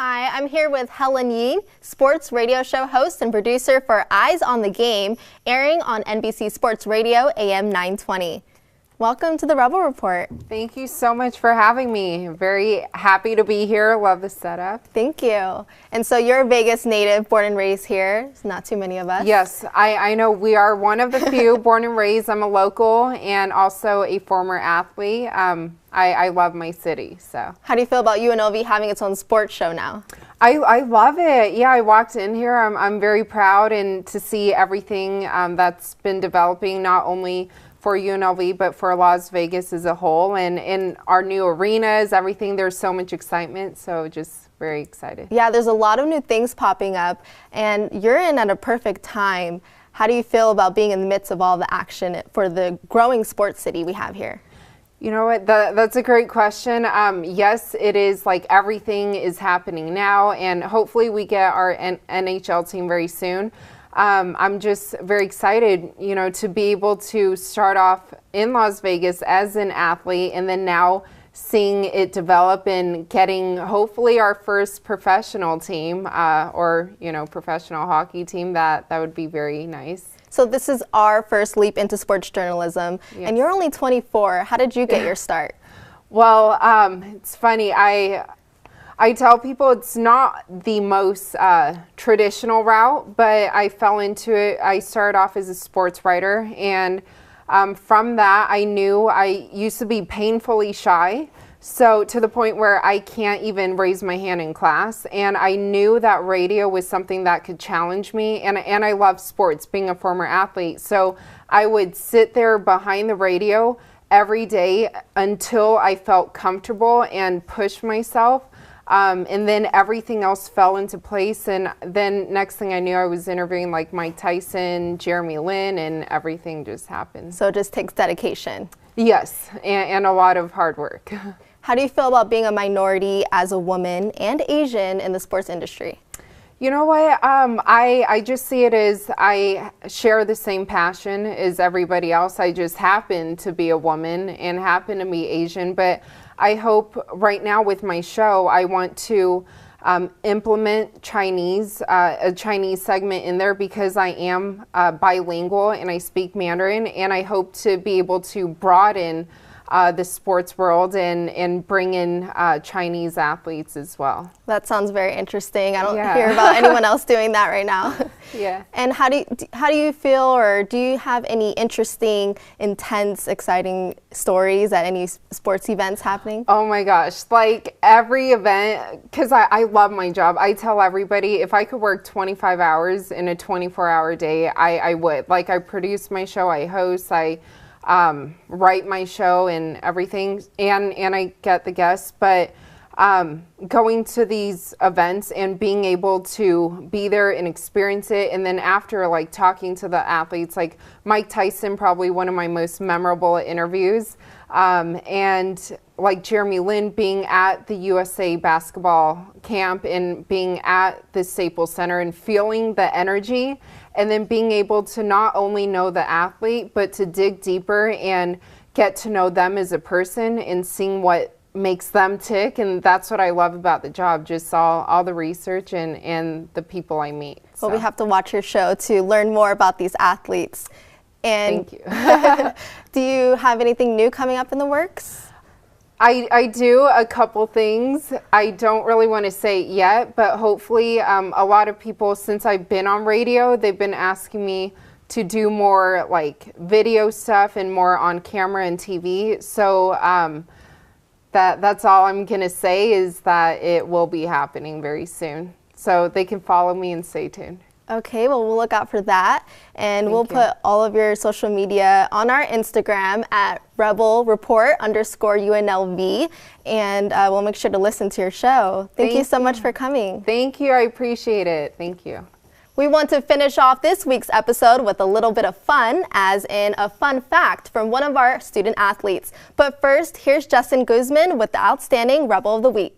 Hi, I'm here with Helen Yee, sports radio show host and producer for Eyes on the Game, airing on NBC Sports Radio AM920. Welcome to the Rebel Report. Thank you so much for having me. Very happy to be here. Love the setup. Thank you. And so you're a Vegas native, born and raised here. There's not too many of us. Yes, I know we are one of the few born and raised. I'm a local and also a former athlete. I love my city. So, how do you feel about UNLV having its own sports show now? I love it. Yeah, I walked in here. I'm very proud and to see everything that's been developing, not only for UNLV, but for Las Vegas as a whole, and in our new arenas, everything. There's so much excitement, so just very excited. Yeah, there's a lot of new things popping up, and you're in at a perfect time. How do you feel about being in the midst of all the action for the growing sports city we have here? You know what, that's a great question. Yes, it is, like everything is happening now, and hopefully we get our NHL team very soon. I'm just very excited, you know, to be able to start off in Las Vegas as an athlete and then now seeing it develop and getting hopefully our first professional team or, you know, professional hockey team. That would be very nice. So this is our first leap into sports journalism, yes. And you're only 24. How did you get your start? Well, it's funny. I tell people it's not the most traditional route, but I fell into it. I started off as a sports writer, and from that, I knew I used to be painfully shy, so to the point where I can't even raise my hand in class, and I knew that radio was something that could challenge me, and I love sports, being a former athlete, so I would sit there behind the radio every day until I felt comfortable and push myself. And then everything else fell into place, and then next thing I knew, I was interviewing like Mike Tyson, Jeremy Lin, and everything just happened. So it just takes dedication. Yes, and a lot of hard work. How do you feel about being a minority as a woman and Asian in the sports industry? You know what, I just see it as I share the same passion as everybody else. I just happen to be a woman and happen to be Asian, but I hope right now with my show, I want to implement Chinese, a Chinese segment in there because I am bilingual and I speak Mandarin, and I hope to be able to broaden the sports world and bring in Chinese athletes as well. That sounds very interesting. I don't hear about anyone else doing that right now. Yeah. And how do you feel, or do you have any interesting, intense, exciting stories at any sports events happening? Oh my gosh, like every event, because I love my job. I tell everybody if I could work 25 hours in a 24-hour day, I would. Like I produce my show, I host, I write my show and everything, and I get the guests, but going to these events and being able to be there and experience it, and then after, like talking to the athletes, like Mike Tyson, probably one of my most memorable interviews, and like Jeremy Lin, being at the USA basketball camp and being at the Staples Center and feeling the energy, and then being able to not only know the athlete, but to dig deeper and get to know them as a person and seeing what makes them tick. And that's what I love about the job, just all the research and the people I meet. So. Well, we have to watch your show to learn more about these athletes. And thank you. Do you have anything new coming up in the works? I do a couple things. I don't really want to say it yet, but hopefully a lot of people, since I've been on radio, they've been asking me to do more like video stuff and more on camera and TV. So that's all I'm going to say, is that it will be happening very soon. So they can follow me and stay tuned. Okay, well, we'll look out for that, and we'll put all of your social media on our Instagram at rebelreport_UNLV, and we'll make sure to listen to your show. Thank you so much for coming. Thank you, I appreciate it. Thank you. We want to finish off this week's episode with a little bit of fun, as in a fun fact from one of our student athletes. But first, here's Justin Guzman with the Outstanding Rebel of the Week.